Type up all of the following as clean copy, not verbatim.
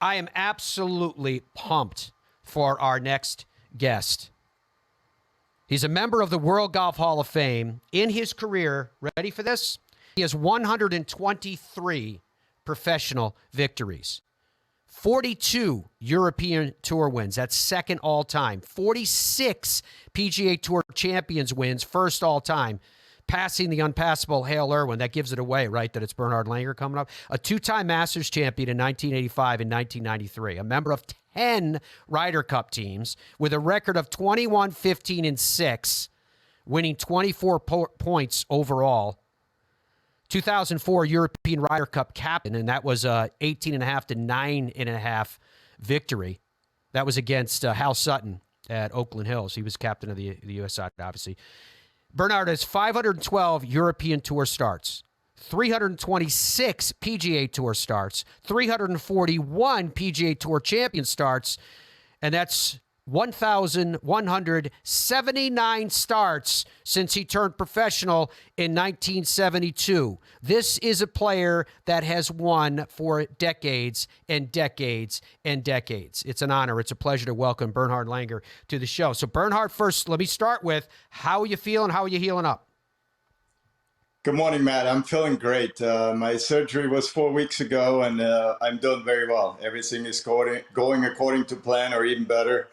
I am absolutely pumped for our next guest. He's a member of the World Golf Hall of Fame. In his career, ready for this? He has 123 professional victories, 42 European Tour wins. That's second all time. 46 PGA Tour Champions wins, first all time. Passing the unpassable Hale Irwin. That gives it away, right, that it's Bernhard Langer coming up. A two-time Masters champion in 1985 and 1993. A member of 10 Ryder Cup teams with a record of 21, 15, and 6, winning 24 points overall. 2004 European Ryder Cup captain, and that was a 18.5 to 9.5 victory. That was against Hal Sutton at Oakland Hills. He was captain of the U.S. side, obviously. Bernhard has 512 European Tour starts, 326 PGA Tour starts, 341 PGA Tour Champions starts, and that's 1,179 starts since he turned professional in 1972. This is a player that has won for decades and decades and decades. It's an honor. It's a pleasure to welcome Bernhard Langer to the show. So, Bernhard, first, let me start with, how are you feeling? How are you healing up? Good morning, Matt. I'm feeling great. My surgery was 4 weeks ago, and I'm doing very well. Everything is going according to plan, or even better.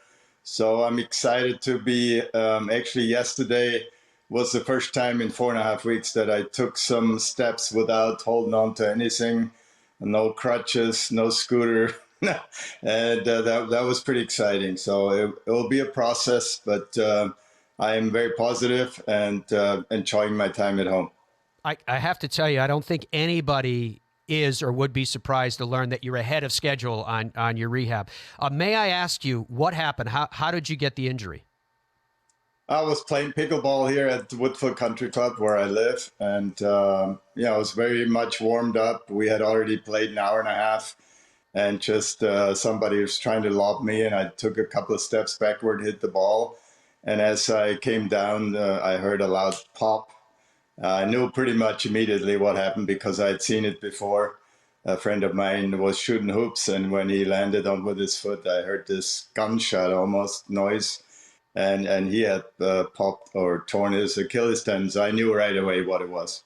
So I'm excited to be, actually yesterday was the first time in 4.5 weeks that I took some steps without holding on to anything, no crutches, no scooter. And that was pretty exciting. So it will be a process, but I am very positive and enjoying my time at home. I have to tell you, I don't think anybody is or would be surprised to learn that you're ahead of schedule on your rehab. May I ask you, what happened? How did you get the injury? I was playing pickleball here at Woodford Country Club where I live. And, I was very much warmed up. We had already played an hour and a half. And just somebody was trying to lob me, and I took a couple of steps backward, hit the ball. And as I came down, I heard a loud pop. I knew pretty much immediately what happened because I'd seen it before. A friend of mine was shooting hoops, and when he landed on with his foot, I heard this gunshot almost noise, and he had popped or torn his Achilles tendon. So I knew right away what it was.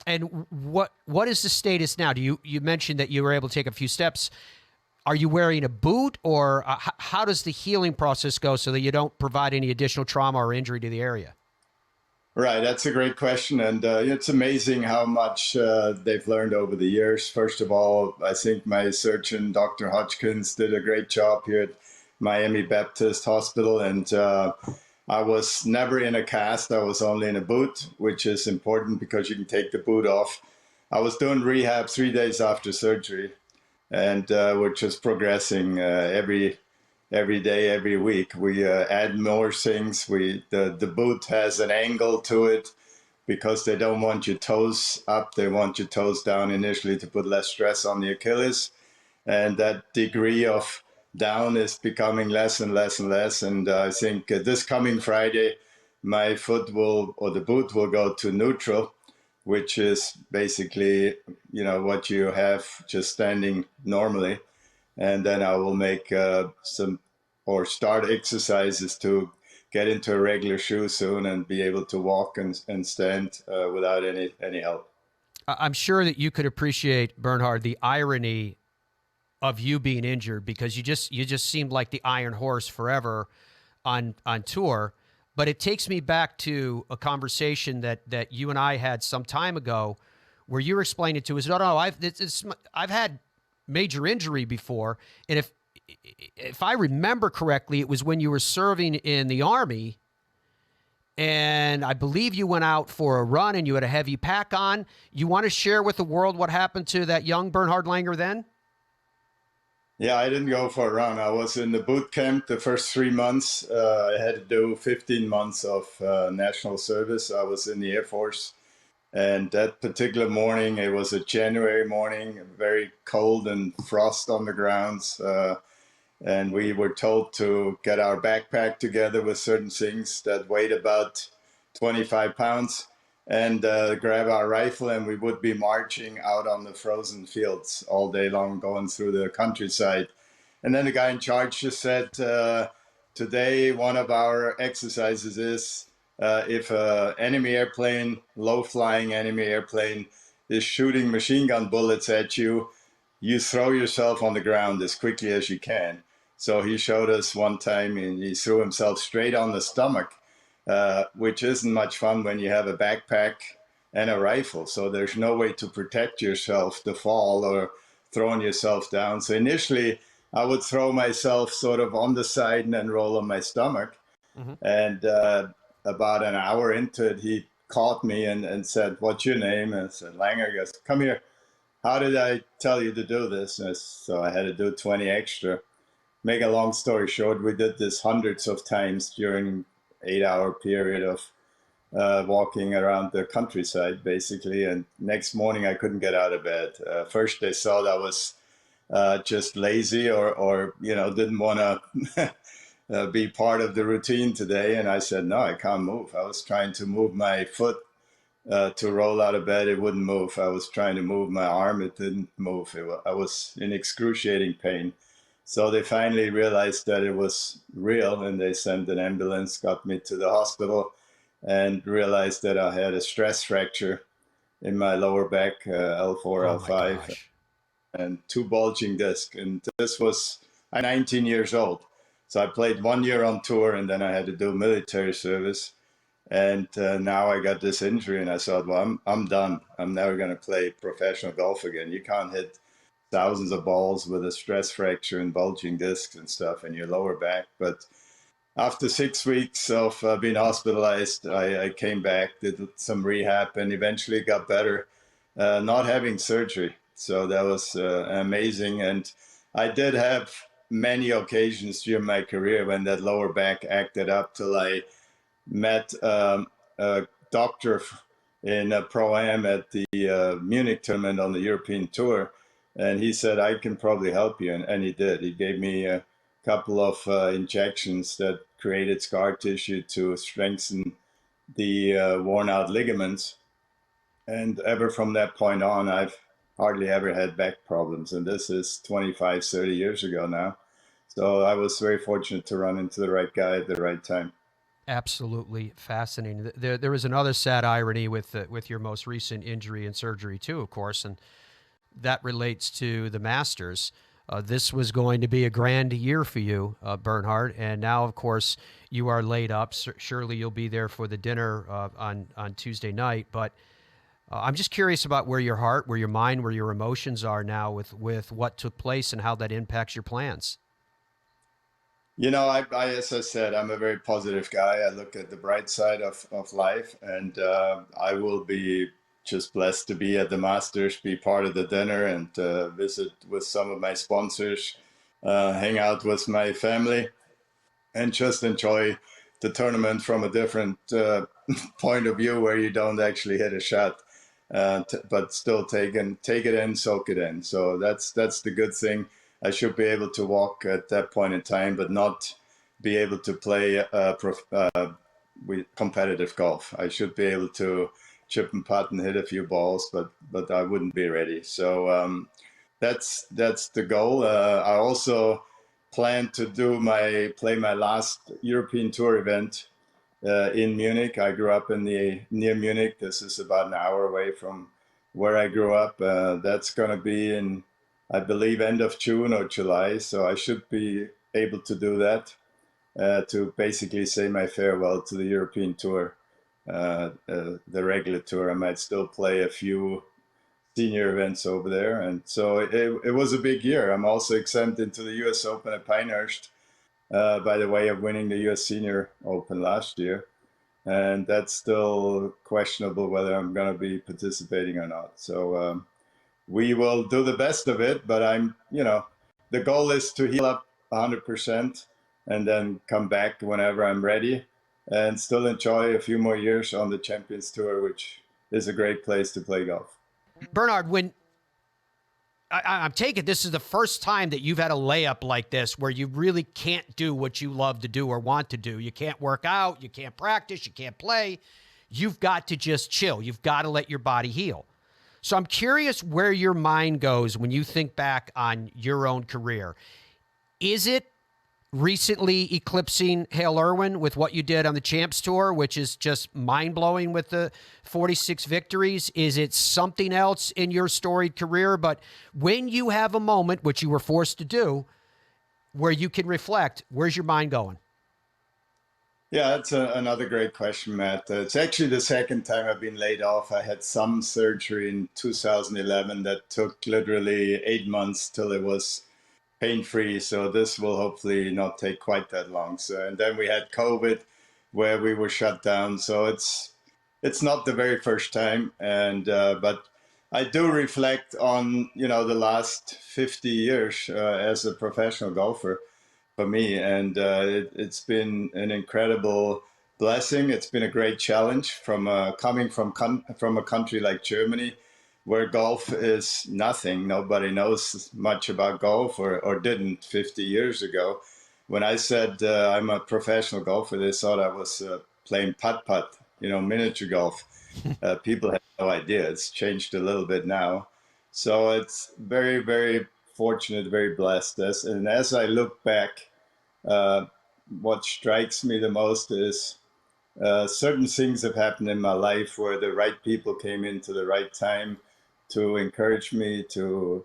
And what is the status now? You mentioned that you were able to take a few steps. Are you wearing a boot, or how does the healing process go so that you don't provide any additional trauma or injury to the area? Right, that's a great question, and it's amazing how much they've learned over the years. First of all, I think my surgeon, Dr. Hodgkins, did a great job here at Miami Baptist Hospital, and I was never in a cast. I was only in a boot, which is important because you can take the boot off. I was doing rehab 3 days after surgery, and we're just progressing every day, every week. We add more things. The boot has an angle to it because they don't want your toes up. They want your toes down initially to put less stress on the Achilles. And that degree of down is becoming less and less and less. And I think this coming Friday, my foot the boot will go to neutral, which is basically, what you have just standing normally. And then I will make start exercises to get into a regular shoe soon and be able to walk and stand without any help. I'm sure that you could appreciate, Bernhard, the irony of you being injured, because you just seemed like the Iron Horse forever on tour. But it takes me back to a conversation that you and I had some time ago, where you were explaining to us, no, I've had major injury before, and if I remember correctly, it was when you were serving in the Army, and I believe you went out for a run and you had a heavy pack on. You want to share with the world what happened to that young Bernhard Langer then? Yeah, I didn't go for a run. I was in the boot camp the first 3 months. I had to do 15 months of national service. I was in the Air Force. And that particular morning, it was a January morning, very cold and frost on the grounds. And we were told to get our backpack together with certain things that weighed about 25 pounds and grab our rifle, and we would be marching out on the frozen fields all day long, going through the countryside And then the guy in charge just said, today one of our exercises is if an enemy airplane, low-flying enemy airplane, is shooting machine gun bullets at you, you throw yourself on the ground as quickly as you can. So he showed us one time, and he threw himself straight on the stomach, which isn't much fun when you have a backpack and a rifle. So there's no way to protect yourself to fall or throwing yourself down. So initially, I would throw myself sort of on the side and then roll on my stomach. Mm-hmm. And about an hour into it, he caught me and said, "What's your name?" And I said, "Langer." He goes, "Come here. How did I tell you to do this?" And so I had to do 20 extra. Make a long story short, we did this hundreds of times during 8-hour period of walking around the countryside, basically. And next morning, I couldn't get out of bed. First, they thought I was just lazy or didn't want to be part of the routine today. And I said, no, I can't move. I was trying to move my foot to roll out of bed. It wouldn't move. I was trying to move my arm. It didn't move. I was in excruciating pain. So they finally realized that it was real, and they sent an ambulance, got me to the hospital, and realized that I had a stress fracture in my lower back, L4, Oh my L5, gosh. and 2 bulging discs. And this was, I'm 19 years old. So I played 1 year on tour, and then I had to do military service. And now I got this injury, and I thought, well, I'm done. I'm never going to play professional golf again. You can't hit thousands of balls with a stress fracture and bulging discs and stuff in your lower back. But after 6 weeks of being hospitalized, I came back, did some rehab, and eventually got better, not having surgery. So that was amazing. And I did have many occasions during my career when that lower back acted up till I met a doctor in a Pro-Am at the Munich tournament on the European Tour. And he said, I can probably help you. And he did. He gave me a couple of injections that created scar tissue to strengthen the worn out ligaments. And ever from that point on, I've hardly ever had back problems. And this is 25, 30 years ago now. So I was very fortunate to run into the right guy at the right time. Absolutely fascinating. There is another sad irony with your most recent injury and surgery too, of course, and that relates to the Masters. This was going to be a grand year for you, Bernhard, and now, of course, you are laid up. Surely you'll be there for the dinner on Tuesday night. But I'm just curious about where your heart, where your mind, where your emotions are now with what took place and how that impacts your plans. You know, as I said, I'm a very positive guy. I look at the bright side of life, and I will be just blessed to be at the Masters, be part of the dinner, and visit with some of my sponsors, hang out with my family, and just enjoy the tournament from a different point of view, where you don't actually hit a shot, but still take it in, soak it in. So that's the good thing. I should be able to walk at that point in time, but not be able to play with competitive golf. I should be able to chip and putt and hit a few balls, but I wouldn't be ready. So that's the goal. I also plan to play my last European Tour event in Munich. I grew up near Munich. This is about an hour away from where I grew up. That's going to be in, I believe, end of June or July. So I should be able to do that to basically say my farewell to the European Tour, the regular tour. I might still play a few senior events over there. And so it was a big year. I'm also exempt into the US Open at Pinehurst by the way of winning the US Senior Open last year. And that's still questionable whether I'm going to be participating or not. So we will do the best of it, but the goal is to heal up 100% and then come back whenever I'm ready and still enjoy a few more years on the Champions Tour, which is a great place to play golf. Bernhard, when I'm taking this is the first time that you've had a layup like this where you really can't do what you love to do or want to do. You can't work out, you can't practice, you can't play. You've got to just chill. You've got to let your body heal. So I'm curious where your mind goes when you think back on your own career. Is it recently eclipsing Hale Irwin with what you did on the Champs Tour, which is just mind-blowing with the 46 victories? Is it something else in your storied career? But when you have a moment, which you were forced to do, where you can reflect, where's your mind going? Yeah, that's another great question, Matt. It's actually the second time I've been laid off. I had some surgery in 2011 that took literally 8 months till it was pain-free. So this will hopefully not take quite that long. So, and then we had COVID, where we were shut down. So it's not the very first time, and but I do reflect on the last 50 years as a professional golfer for me, and it's been an incredible blessing. It's been a great challenge from coming from a country like Germany, where golf is nothing. Nobody knows much about golf, or didn't 50 years ago. When I said I'm a professional golfer, they thought I was playing putt-putt, miniature golf. People have no idea. It's changed a little bit now. So it's very, very fortunate, very blessed. And as I look back, uh, what strikes me the most is certain things have happened in my life where the right people came into the right time to encourage me, to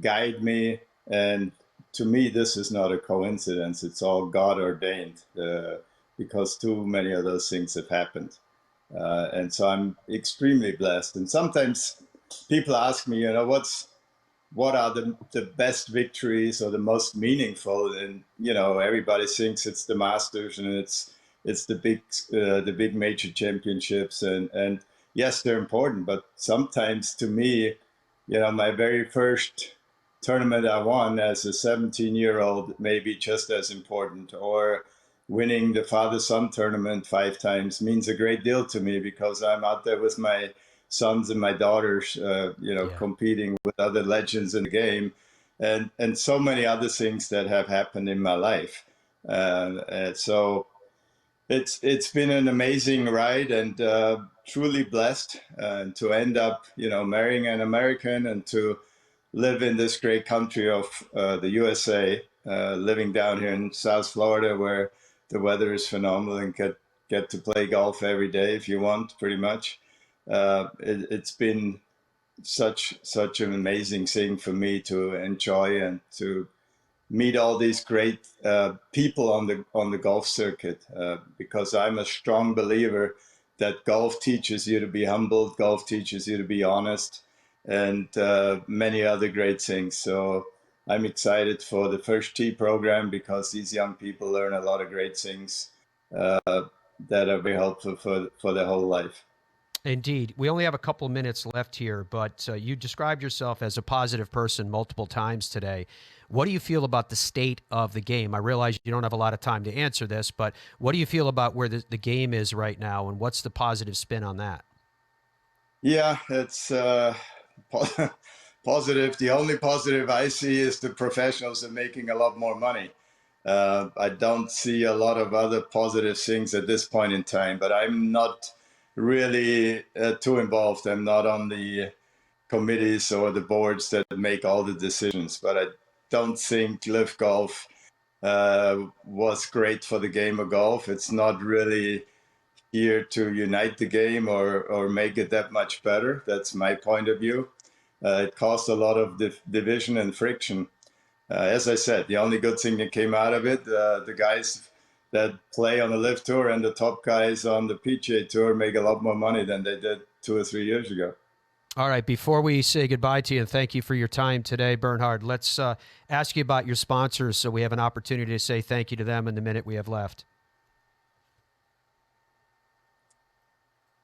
guide me. And to me, this is not a coincidence. It's all God ordained, because too many of those things have happened. And so I'm extremely blessed. And sometimes people ask me, what are the best victories or the most meaningful? And everybody thinks it's the Masters, and it's the big major championships, and yes, they're important. But sometimes, to me, my very first tournament I won as a 17-year-old may be just as important, or winning the father-son tournament 5 times means a great deal to me, because I'm out there with my sons and my daughters, Yeah. competing with other legends in the game, and so many other things that have happened in my life. So it's been an amazing ride, and truly blessed, to end up, marrying an American, and to live in this great country of the USA, living down here in South Florida, where the weather is phenomenal, and get to play golf every day if you want, pretty much. It's been such an amazing thing for me to enjoy, and to meet all these great people on the golf circuit, because I'm a strong believer that golf teaches you to be humble, golf teaches you to be honest, and many other great things. So I'm excited for the first tee program, because these young people learn a lot of great things that are very helpful for their whole life. Indeed. We only have a couple of minutes left here, but you described yourself as a positive person multiple times today. What do you feel about the state of the game? I realize you don't have a lot of time to answer this, but what do you feel about where the game is right now, and what's the positive spin on that? Yeah, it's positive. The only positive I see is the professionals are making a lot more money. I don't see a lot of other positive things at this point in time, but I'm not really too involved. I'm not on the committees or the boards that make all the decisions, but I don't think Live Golf was great for the game of golf. It's not really here to unite the game, or make it that much better. That's my point of view. It caused a lot of division and friction. As I said, the only good thing that came out of it, the guys that play on the Live Tour and the top guys on the PGA Tour make a lot more money than they did 2 or 3 years ago. All right. Before we say goodbye to you and thank you for your time today, Bernhard, let's ask you about your sponsors so we have an opportunity to say thank you to them in the minute we have left.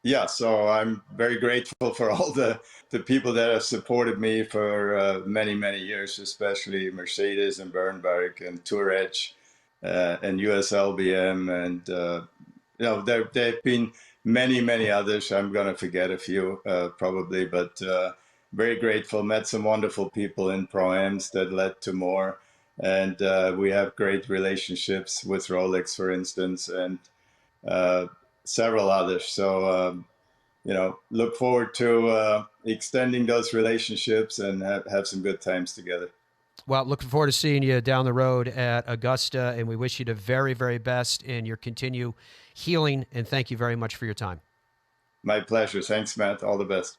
Yeah, so I'm very grateful for all the people that have supported me for many, many years, especially Mercedes and Bernberg and Tour Edge, and USLBM. And, there have been many, many others. I'm going to forget a few probably, but very grateful. Met some wonderful people in Pro-Ams that led to more. And we have great relationships with Rolex, for instance, and uh, several others. So, look forward to extending those relationships, and have some good times together. Well, looking forward to seeing you down the road at Augusta, and we wish you the very, very best in your continued healing, and thank you very much for your time. My pleasure. Thanks, Matt. All the best.